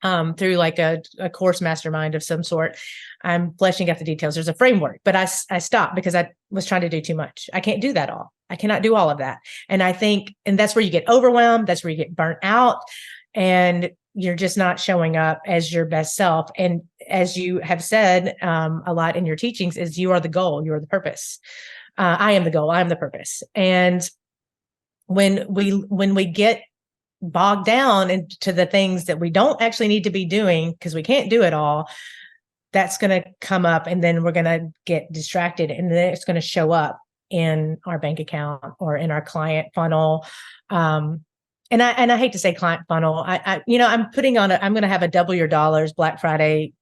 through like a course mastermind of some sort. I'm fleshing out the details. There's a framework, but I stopped because I was trying to do too much. I can't do that all. I cannot do all of that. And I think, and that's where you get overwhelmed. That's where you get burnt out, and you're just not showing up as your best self. And as you have said a lot in your teachings, is you are the goal, you are the purpose. I am the goal, I am the purpose. And when we get bogged down into the things that we don't actually need to be doing because we can't do it all, that's going to come up, and then we're going to get distracted, and then it's going to show up in our bank account or in our client funnel. And I hate to say client funnel. I'm going to have a Double Your Dollars Black Friday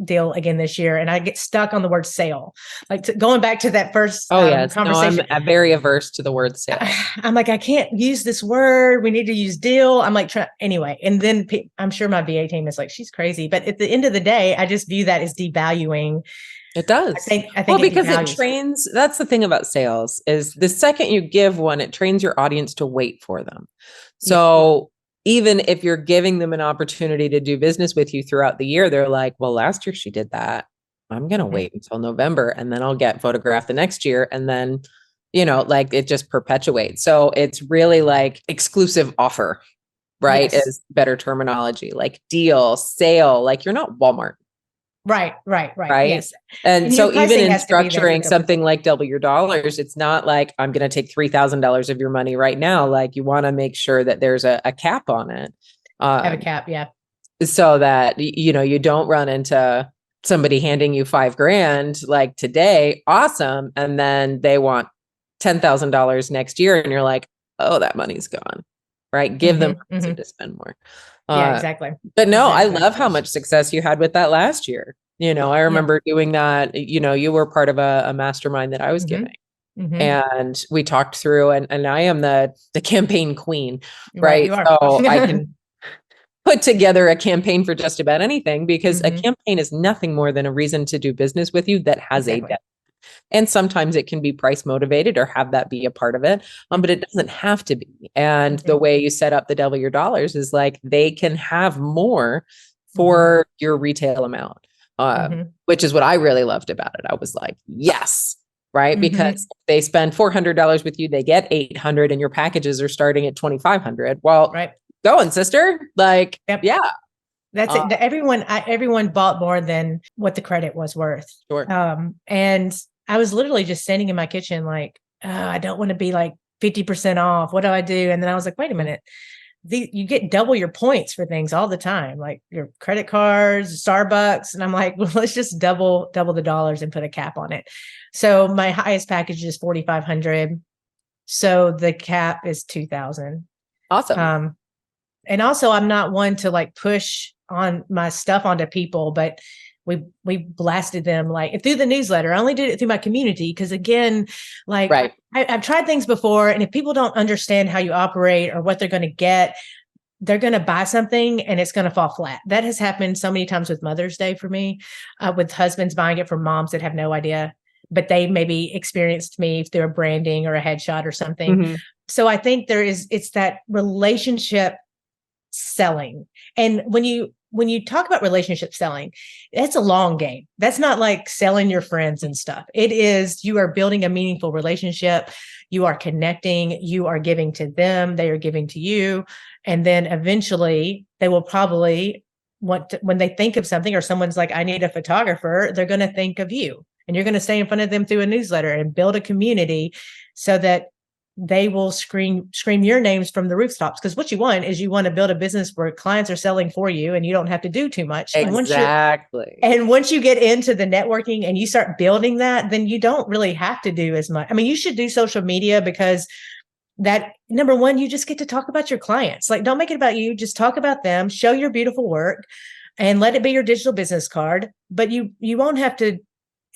deal again this year. And I get stuck on the word sale, like going back to that first No, conversation. I'm very averse to the word sale. I'm like, I can't use this word. We need to use deal. I'm like, anyway. And then I'm sure my VA team is like, she's crazy. But at the end of the day, I just view that as devaluing. It does. I think well, because it trains. That's the thing about sales is the second you give one, it trains your audience to wait for them. So even if you're giving them an opportunity to do business with you throughout the year, they're like, well, last year she did that. I'm going to wait until November and then I'll get photographed the next year. And then, like it just perpetuates. So it's really like exclusive offer, right? Yes. Is better terminology, like deal, sale, like you're not Walmart. Right. Yes. And so even in structuring something like Double Your Dollars, it's not like I'm going to take $3,000 of your money right now. Like you want to make sure that there's a cap on it. Have a cap. Yeah. So that, you don't run into somebody handing you $5,000 like today. Awesome. And then they want $10,000 next year. And you're like, oh, that money's gone. Right. Give them reason to spend more. Yeah, exactly. But no, I love how much success you had with that last year. I remember doing that. You were part of a mastermind that I was giving. And we talked through and I am the campaign queen, right? So I can put together a campaign for just about anything because a campaign is nothing more than a reason to do business with you that has a depth. And sometimes it can be price motivated or have that be a part of it. But it doesn't have to be. And the way you set up the Double Your Dollars is like, they can have more for your retail amount, which is what I really loved about it. I was like, yes. Right. Because if they spend $400 with you, they get $800 and your packages are starting at $2,500. Well, go on, sister. Like, yeah. That's it. Everyone bought more than what the credit was worth. Sure. And I was literally just standing in my kitchen like, oh, I don't want to be like 50% off. What do I do? And then I was like, wait a minute. You get double your points for things all the time, like your credit cards, Starbucks. And I'm like, well, let's just double the dollars and put a cap on it. So my highest package is $4,500. So the cap is $2,000. Awesome. And also I'm not one to like push on my stuff onto people, but we blasted them like through the newsletter. I only did it through my community because again, like I've tried things before, and if people don't understand how you operate or what they're going to get, they're going to buy something and it's going to fall flat. That has happened so many times with Mother's Day for me, with husbands buying it from moms that have no idea, but they maybe experienced me through a branding or a headshot or something. So I think it's that relationship selling. And when you talk about relationship selling, it's a long game. That's not like selling your friends and stuff. It is, you are building a meaningful relationship. You are connecting, you are giving to them, they are giving to you. And then eventually they will probably when they think of something or someone's like, I need a photographer, they're going to think of you and you're going to stay in front of them through a newsletter and build a community so that they will scream your names from the rooftops. Because what you want to build a business where clients are selling for you and you don't have to do too much. Exactly. And once you get into the networking and you start building that, then you don't really have to do as much. I mean, you should do social media because that, number one, you just get to talk about your clients. Like, don't make it about you. Just talk about them, show your beautiful work and let it be your digital business card. But you won't have to.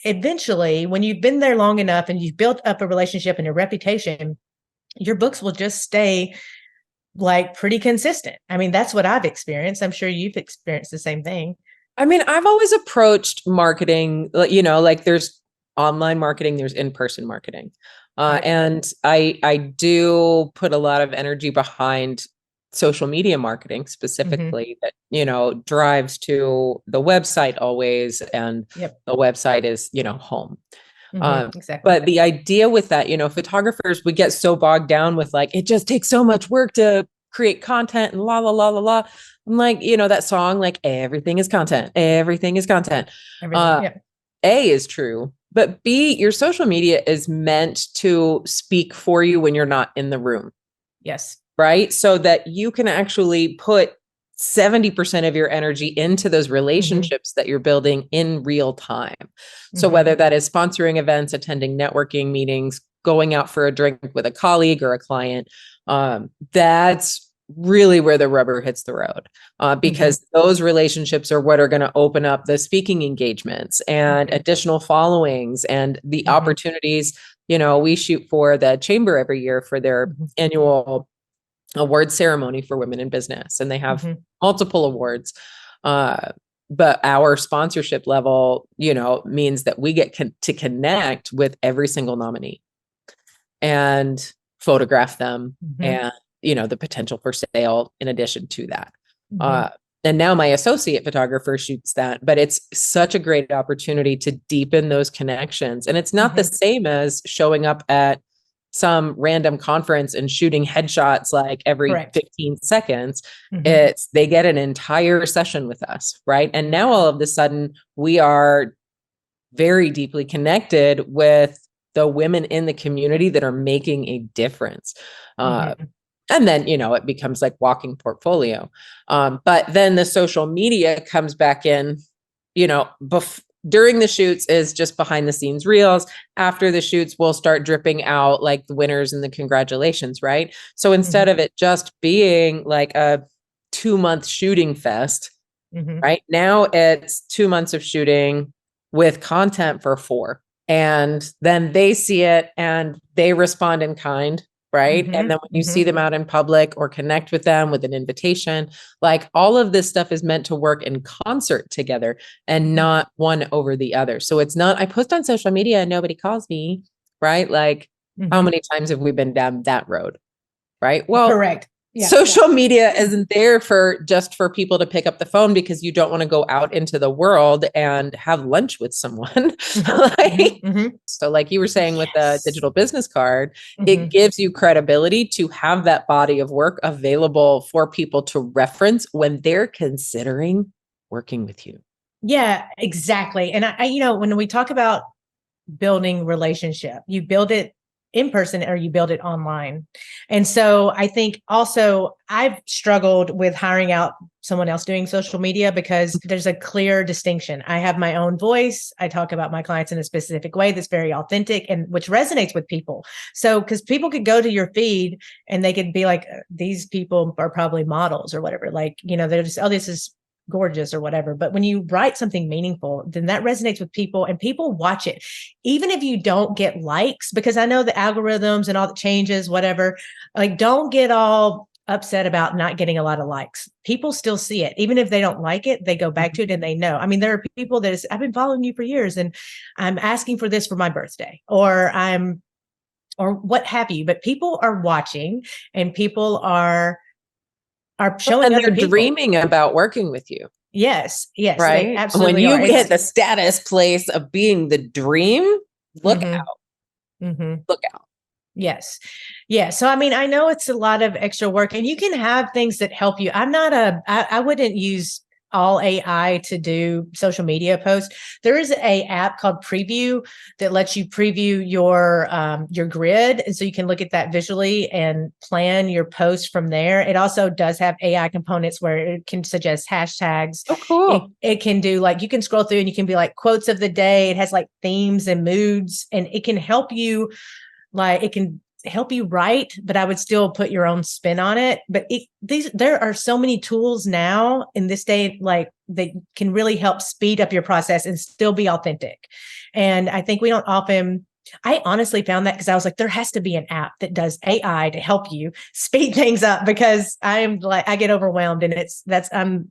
Eventually, when you've been there long enough and you've built up a relationship and a reputation, your books will just stay like pretty consistent. I mean, that's what I've experienced. I'm sure you've experienced the same thing. I mean, I've always approached marketing, like there's online marketing, there's in-person marketing. And I do put a lot of energy behind social media marketing specifically that, drives to the website always. And the website is, home. Exactly. But the idea with that, photographers, we get so bogged down with like, it just takes so much work to create content and la, la, la, la, la. I'm like, that song, like everything is content. Everything is content. A is true, but B, your social media is meant to speak for you when you're not in the room. Yes. Right. So that you can actually put 70% of your energy into those relationships that you're building in real time. So whether that is sponsoring events, attending networking meetings, going out for a drink with a colleague or a client, that's really where the rubber hits the road, because those relationships are what are going to open up the speaking engagements and additional followings and the opportunities. You know, we shoot for the chamber every year for their annual award ceremony for women in business, and they have multiple awards. But our sponsorship level, you know, means that we get to connect with every single nominee and photograph them and, you know, the potential for sale in addition to that. And now my associate photographer shoots that, but it's such a great opportunity to deepen those connections. And it's not the same as showing up at some random conference and shooting headshots like every 15 seconds. It's, they get an entire session with us, right? And now all of a sudden we are very deeply connected with the women in the community that are making a difference. And then, you know, it becomes like walking portfolio. But then the social media comes back in, you know, during the shoots is just behind the scenes reels. After the shoots, we'll start dripping out like the winners and the congratulations, right? So instead of it just being like a 2-month shooting fest, right? Now it's 2 months of shooting with content for 4. And then they see it and they respond in kind, right? And then when you see them out in public or connect with them with an invitation, like all of this stuff is meant to work in concert together and not one over the other. So it's not, I post on social media and nobody calls me, right? Like how many times have we been down that road? Right? Well, correct. Yeah, social media isn't there for just for people to pick up the phone because you don't want to go out into the world and have lunch with someone. So like you were saying with the digital business card, it gives you credibility to have that body of work available for people to reference when they're considering working with you. Yeah, exactly. And I, you know, when we talk about building relationship, you build it in person or you build it online. And so I think also I've struggled with hiring out someone else doing social media because there's a clear distinction. I have my own voice. I talk about my clients in a specific way that's very authentic and which resonates with people. So, because people could go to your feed and they could be like, these people are probably models or whatever. Like, you know, they're just, oh, this is gorgeous or whatever. But when you write something meaningful, then that resonates with people and people watch it. Even if you don't get likes, because I know the algorithms and all the changes, whatever, like don't get all upset about not getting a lot of likes. People still see it. Even if they don't like it, they go back to it and they know. I mean, there are people that is, I've been following you for years and I'm asking for this for my birthday or what have you, but people are watching and people are showing and other they're people. Dreaming about working with you. Yes. Right. Absolutely. When you hit the status place of being the dream, look out. Look out. Yes. Yeah. So, I mean, I know it's a lot of extra work and you can have things that help you. I wouldn't use all AI to do social media posts. There is a app called Preview that lets you preview your grid. And so you can look at that visually and plan your post from there. It also does have AI components where it can suggest hashtags. Oh, cool. It can do like, you can scroll through and you can be like quotes of the day. It has like themes and moods and it can help you write, but I would still put your own spin on it. But there are so many tools now in this day, like that can really help speed up your process and still be authentic. And I think we don't often, I honestly found that because I was like, there has to be an app that does AI to help you speed things up because I get overwhelmed and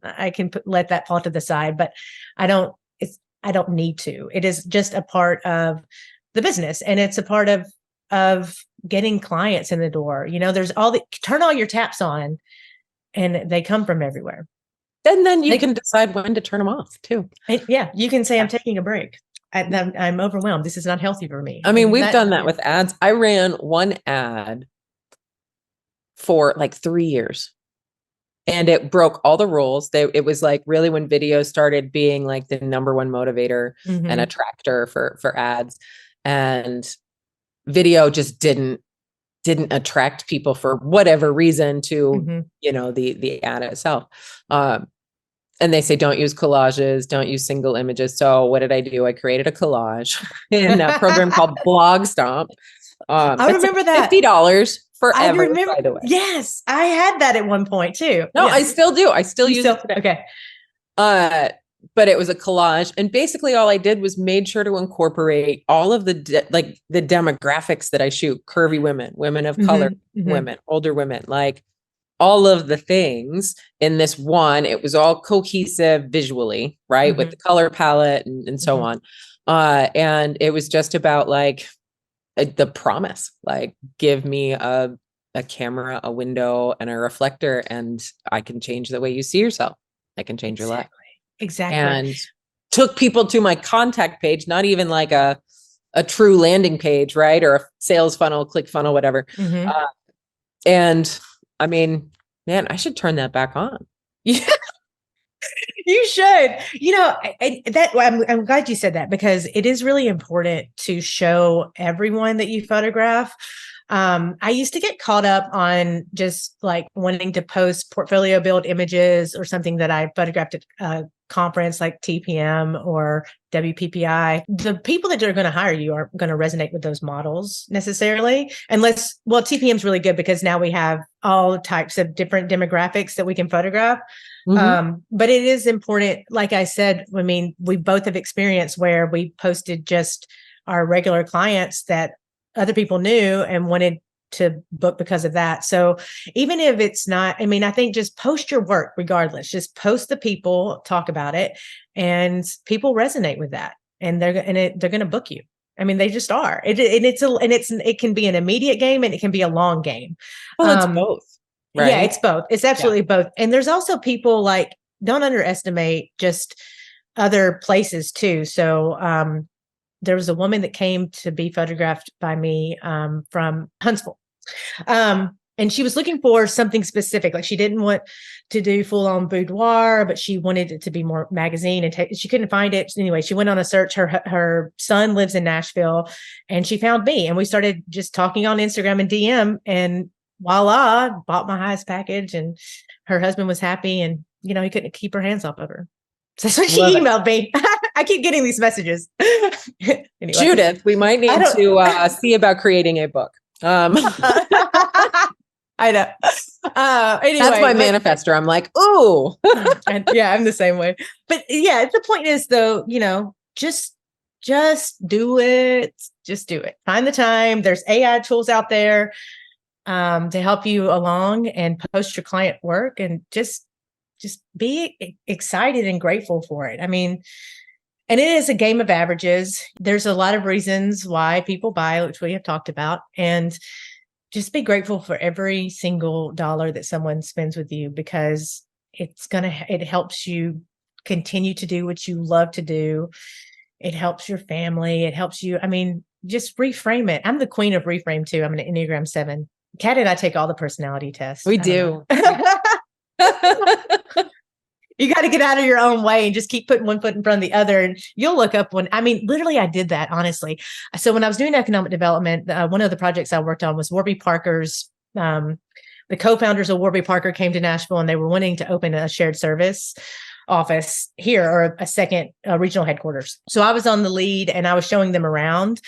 I can let that fall to the side, but I don't need to. It is just a part of the business and it's a part of getting clients in the door. You know, there's turn all your taps on and they come from everywhere. And then you can decide when to turn them off too. Yeah. You can say, I'm taking a break. I'm overwhelmed. This is not healthy for me. I mean, we've done that with ads. I ran one ad for like 3 years and it broke all the rules. It was like really when video started being like the number one motivator and attractor for ads, and video just didn't attract people for whatever reason to, you know, the ad itself. And they say, don't use collages, don't use single images. So what did I do? I created a collage in a program called Blog Stomp. I remember that. $50 I forever, remember. by the way. Yes, I had that at one point too. No, Yeah. I still do. I still You use it today. Okay. But it was a collage, and basically all I did was made sure to incorporate all of the the demographics that I shoot: curvy women, women of color, women, older women, like all of the things in this one. It was all cohesive visually, right? With the color palette and so on. And it was just about like the promise, like, give me a camera, a window, and a reflector, and I can change the way you see yourself. I can change your life. Exactly. And took people to my contact page, not even like a true landing page, right? Or a sales funnel, click funnel, whatever. And I mean, man, I should turn that back on. Yeah. You should. I'm glad you said that, because it is really important to show everyone that you photograph. I used to get caught up on just like wanting to post portfolio build images or something that I photographed at a conference like TPM or WPPI. The people that are going to hire you aren't going to resonate with those models necessarily, unless, well, TPM is really good because now we have all types of different demographics that we can photograph. But it is important. Like I said, I mean, we both have experience where we posted just our regular clients that other people knew and wanted to book because of that. So even if it's not, I mean, I think just post your work regardless, just post the people, talk about it, and people resonate with that, and they're going to book you. I mean, they just are. It can be an immediate game and it can be a long game. Well, it's both. Right? Yeah, it's both. It's absolutely both. And there's also people, like, don't underestimate just other places too. So there was a woman that came to be photographed by me from Huntsville. And she was looking for something specific. Like, she didn't want to do full on boudoir, but she wanted it to be more magazine, and she couldn't find it. Anyway, she went on a search. Her son lives in Nashville, and she found me, and we started just talking on Instagram and DM, and voila, bought my highest package, and her husband was happy, and he couldn't keep her hands off of her. So that's what she emailed me. I keep getting these messages. Anyway. Judith, we might need to see about creating a book. I know. Anyway, that's my manifestor. I'm like, ooh. Yeah, I'm the same way. But yeah, the point is, though, just do it. Just do it. Find the time. There's AI tools out there to help you along, and post your client work, and just be excited and grateful for it. I mean, and it is a game of averages. There's a lot of reasons why people buy, which we have talked about, and just be grateful for every single dollar that someone spends with you, because it helps you continue to do what you love to do. It helps your family. It helps you. I mean, just reframe it. I'm the queen of reframe too. I'm an Enneagram 7. Kat and I take all the personality tests. We do. You got to get out of your own way and just keep putting one foot in front of the other. And you'll look up literally I did that, honestly. So when I was doing economic development, one of the projects I worked on was Warby Parker's. The co-founders of Warby Parker came to Nashville, and they were wanting to open a shared service office here, or a second regional headquarters. So I was on the lead, and I was showing them around.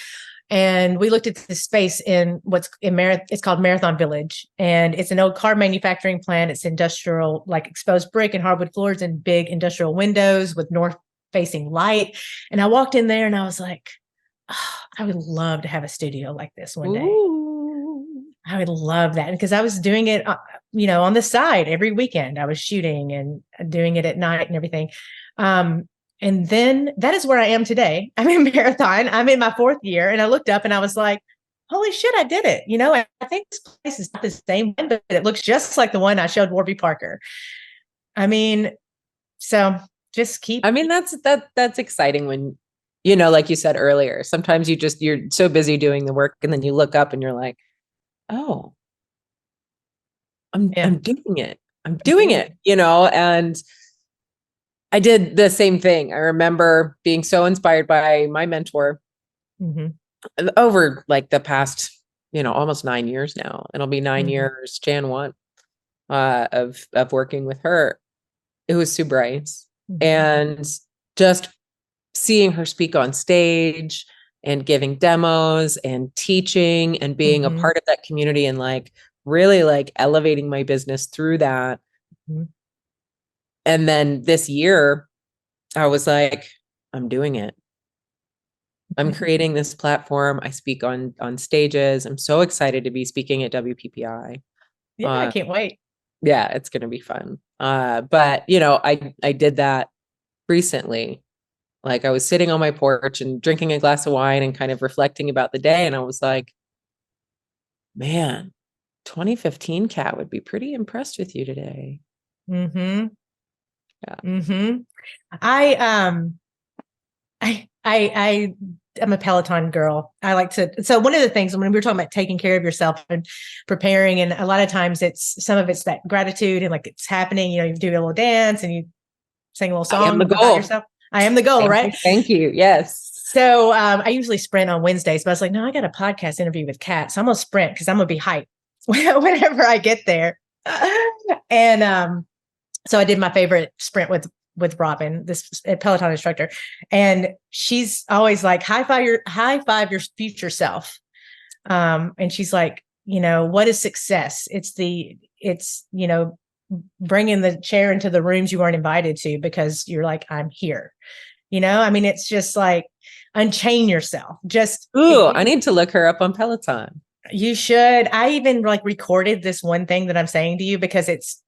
And we looked at the space in it's called Marathon Village. And it's an old car manufacturing plant. It's industrial, like exposed brick and hardwood floors and big industrial windows with north facing light. And I walked in there and I was like, oh, I would love to have a studio like this one day. Ooh. I would love that. Because I was doing it, on the side every weekend. I was shooting and doing it at night and everything. And then that is where I am today. I'm in Marathon. I'm in my 4th year. And I looked up and I was like, holy shit, I did it. I think this place is not the same one, but it looks just like the one I showed Warby Parker. I mean, so just keep. I mean, that's exciting when, like you said earlier, sometimes you're so busy doing the work, and then you look up and you're like, oh, I'm doing it. I'm doing it, and I did the same thing. I remember being so inspired by my mentor over like the past, almost 9 years now. It'll be 9 years, Jan 1, of working with her. It was Sue Bryce, and just seeing her speak on stage and giving demos and teaching and being a part of that community and like really like elevating my business through that. And then this year I was like, I'm doing it. I'm creating this platform. I speak on stages. I'm so excited to be speaking at WPPI. Yeah, I can't wait. Yeah, it's going to be fun. But you know, I did that recently. Like I was sitting on my porch and drinking a glass of wine and kind of reflecting about the day. And I was like, man, 2015 Kat would be pretty impressed with you today. Yeah. I'm a Peloton girl. I like to, so one of the things when we were talking about taking care of yourself and preparing, and a lot of times some of it's that gratitude and like it's happening, you know, you do a little dance and you sing a little song about yourself. I am the goal, right? Thank you. Yes. So I usually sprint on Wednesdays, but I was like, no, I got a podcast interview with Kat. So I'm going to sprint because I'm going to be hyped whenever I get there. And so I did my favorite sprint with Robin, this Peloton instructor. And she's always like, high five your future self. And she's like, you know, what is success? It's, you know, bringing the chair into the rooms you weren't invited to because you're like, I'm here. You know, I mean, it's just like unchain yourself. I need to look her up on Peloton. You should. I even like recorded this one thing that I'm saying to you because it's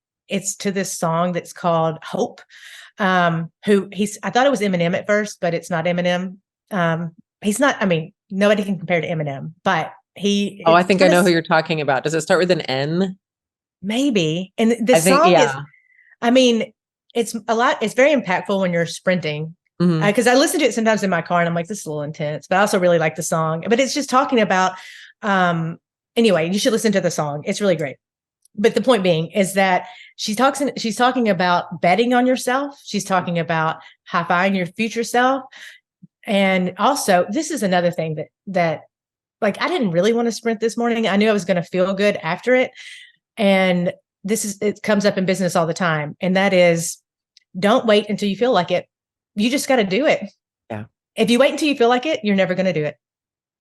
to this song that's called Hope. I thought it was Eminem at first, but it's not Eminem. He's not, I mean, nobody can compare to Eminem, but I think I know who you're talking about. Does it start with an N? Maybe. And the song is, I mean, it's very impactful when you're sprinting. Because I listen to it sometimes in my car and I'm like, this is a little intense, but I also really like the song. But it's just talking about, anyway, you should listen to the song. It's really great. But the point being is that she's talking about betting on yourself. She's talking about high-fiving your future self. And also, this is another thing that like, I didn't really want to sprint this morning. I knew I was going to feel good after it. And it comes up in business all the time. And that is, don't wait until you feel like it. You just got to do it. Yeah. If you wait until you feel like it, you're never going to do it.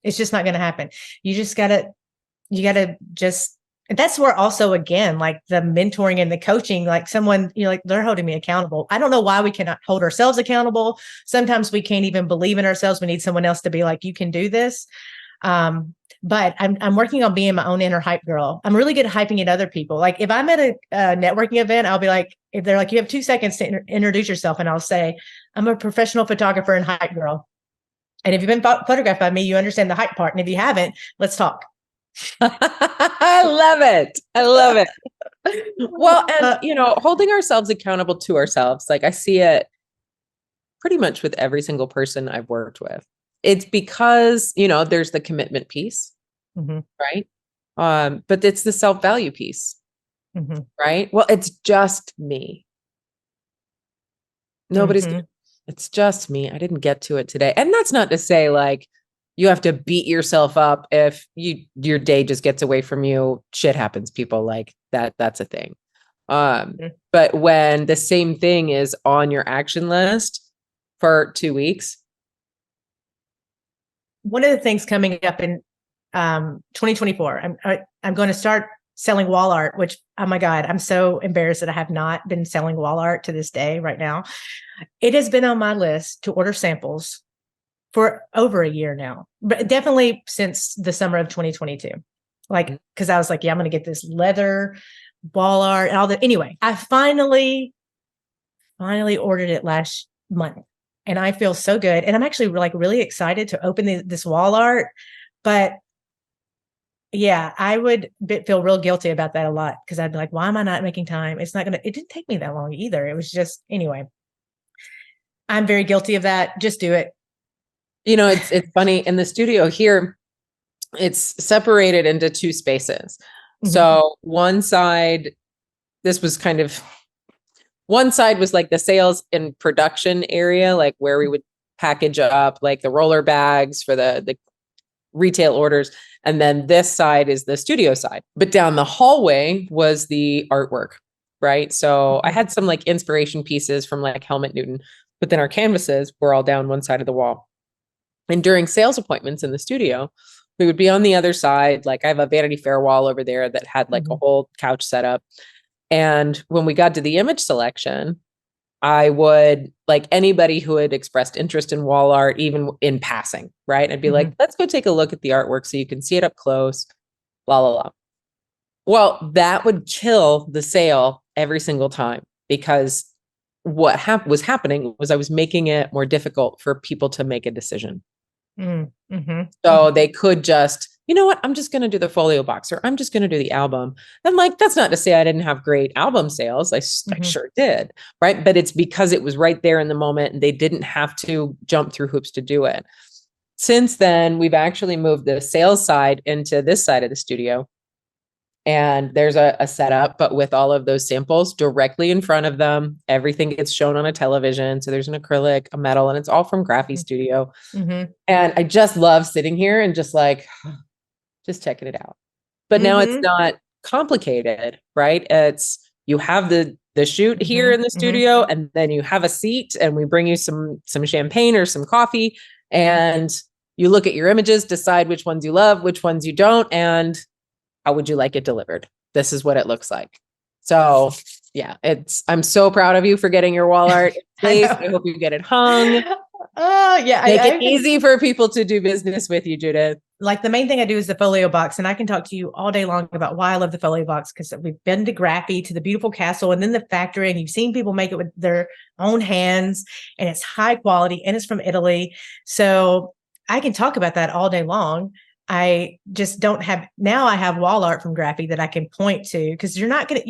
It's just not going to happen. You got to just, that's where also, again, like the mentoring and the coaching, like someone, you're like, they're holding me accountable. I don't know why we cannot hold ourselves accountable. Sometimes we can't even believe in ourselves. We need someone else to be like, you can do this. But I'm working on being my own inner hype girl. I'm really good at hyping at other people. Like if I'm at a networking event, I'll be like, if they're like, you have 2 seconds to introduce yourself. And I'll say, I'm a professional photographer and hype girl. And if you've been photographed by me, you understand the hype part. And if you haven't, let's talk. I love it. I love it. Well, and you know, holding ourselves accountable to ourselves. Like I see it pretty much with every single person I've worked with. It's because, you know, there's the commitment piece, right? But it's the self-value piece, right? Well, it's just me. It's just me. I didn't get to it today. And that's not to say like you have to beat yourself up if your day just gets away from you. Shit happens, people, like that's a thing. But when the same thing is on your action list for 2 weeks. One of the things coming up in 2024, I'm going to start selling wall art, which, oh my God, I'm so embarrassed that I have not been selling wall art to this day right now. It has been on my list to order samples for over a year now, but definitely since the summer of 2022. Like, because I was like, yeah, I'm going to get this leather wall art and all that. Anyway, I finally ordered it last month. And I feel so good. And I'm actually like really excited to open this wall art. But yeah, I would feel real guilty about that a lot because I'd be like, why am I not making time? It didn't take me that long either. It was just, anyway, I'm very guilty of that. Just do it. You know, it's funny in the studio here, it's separated into 2 spaces. So one side was like the sales and production area, like where we would package up like the roller bags for the retail orders. And then this side is the studio side. But down the hallway was the artwork, right? So I had some like inspiration pieces from like Helmut Newton, but then our canvases were all down one side of the wall. And during sales appointments in the studio, we would be on the other side. Like I have a Vanity Fair wall over there that had like a whole couch set up. And when we got to the image selection, I would, like anybody who had expressed interest in wall art, even in passing, right? I'd be like, let's go take a look at the artwork so you can see it up close, blah, blah, blah. Well, that would kill the sale every single time, because what was happening was I was making it more difficult for people to make a decision. So they could just, you know what, I'm just going to do the folio box, or I'm just going to do the album. And like, that's not to say I didn't have great album sales. I sure did. Right. But it's because it was right there in the moment and they didn't have to jump through hoops to do it. Since then, we've actually moved the sales side into this side of the studio. And there's a setup, but with all of those samples directly in front of them. Everything gets shown on a television. So there's an acrylic, a metal, and it's all from Graphy Studio. And I just love sitting here and just like, just checking it out. But now it's not complicated, right? It's, you have the shoot here in the studio, and then you have a seat, and we bring you some champagne or some coffee, and you look at your images, decide which ones you love, which ones you don't, and how would you like it delivered? This is what it looks like. So yeah, I'm so proud of you for getting your wall art in place. I hope you get it hung. Oh yeah. Make it easy for people to do business with you, Judith. Like the main thing I do is the folio box, and I can talk to you all day long about why I love the folio box, because we've been to Graphy, to the beautiful castle, and then the factory, and you've seen people make it with their own hands, and it's high quality, and it's from Italy. So I can talk about that all day long. I just don't have, now I have wall art from Graphy that I can point to, because you're not going to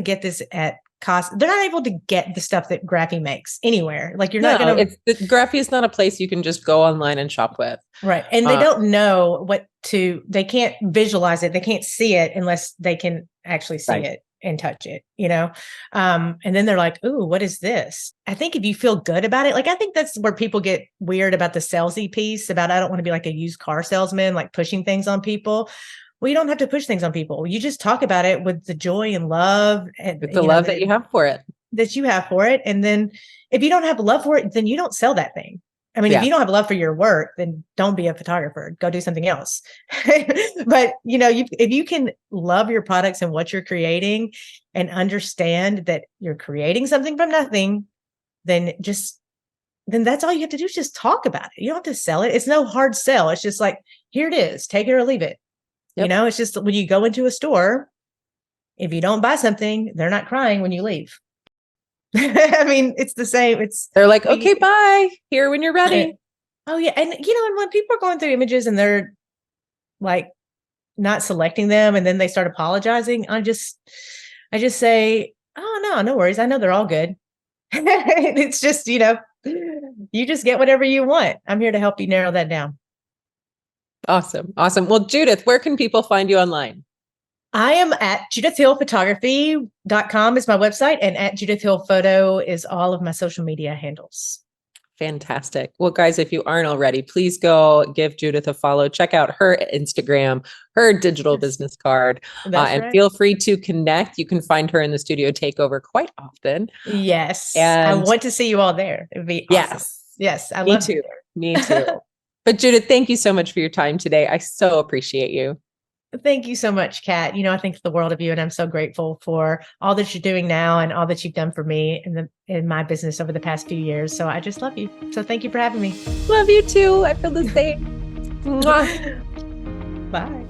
get this at cost. They're not able to get the stuff that Graphy makes anywhere. Like you're not going to, Graphy is not a place you can just go online and shop with. Right. And they don't know they can't visualize it. They can't see it unless they can actually see it and touch it, and then they're like, ooh, what is this? I think if you feel good about it, like, I think that's where people get weird about the salesy piece about, I don't want to be like a used car salesman, like pushing things on people. Well, you don't have to push things on people. You just talk about it with the joy and love and with the love that you have for it. And then if you don't have love for it, then you don't sell that thing. I mean, if you don't have love for your work, then don't be a photographer. Go do something else. But, if you can love your products and what you're creating and understand that you're creating something from nothing, then that's all you have to do is just talk about it. You don't have to sell it. It's no hard sell. It's just like, here it is. Take it or leave it. Yep. It's just when you go into a store, if you don't buy something, they're not crying when you leave. I mean, it's the same. They're like, okay, bye. Here when you're ready. Oh yeah. And and when people are going through images and they're like not selecting them, and then they start apologizing, I just say, oh no worries. I know they're all good. It's just, you just get whatever you want. I'm here to help you narrow that down. Awesome. Well, Judith, where can people find you online? I am at judithhillphotography.com is my website, and at Judith Hill Photo is all of my social media handles. Fantastic. Well, guys, if you aren't already, please go give Judith a follow. Check out her Instagram, her digital business card, and feel free to connect. You can find her in the Studio Takeover quite often. Yes. And I want to see you all there. It'd be awesome. Yes. I love it. Me too. But Judith, thank you so much for your time today. I so appreciate you. Thank you so much, Kat. I think the world of you, and I'm so grateful for all that you're doing now and all that you've done for me in my business over the past few years. So I just love you. So thank you for having me. Love you too. I feel the same. Bye.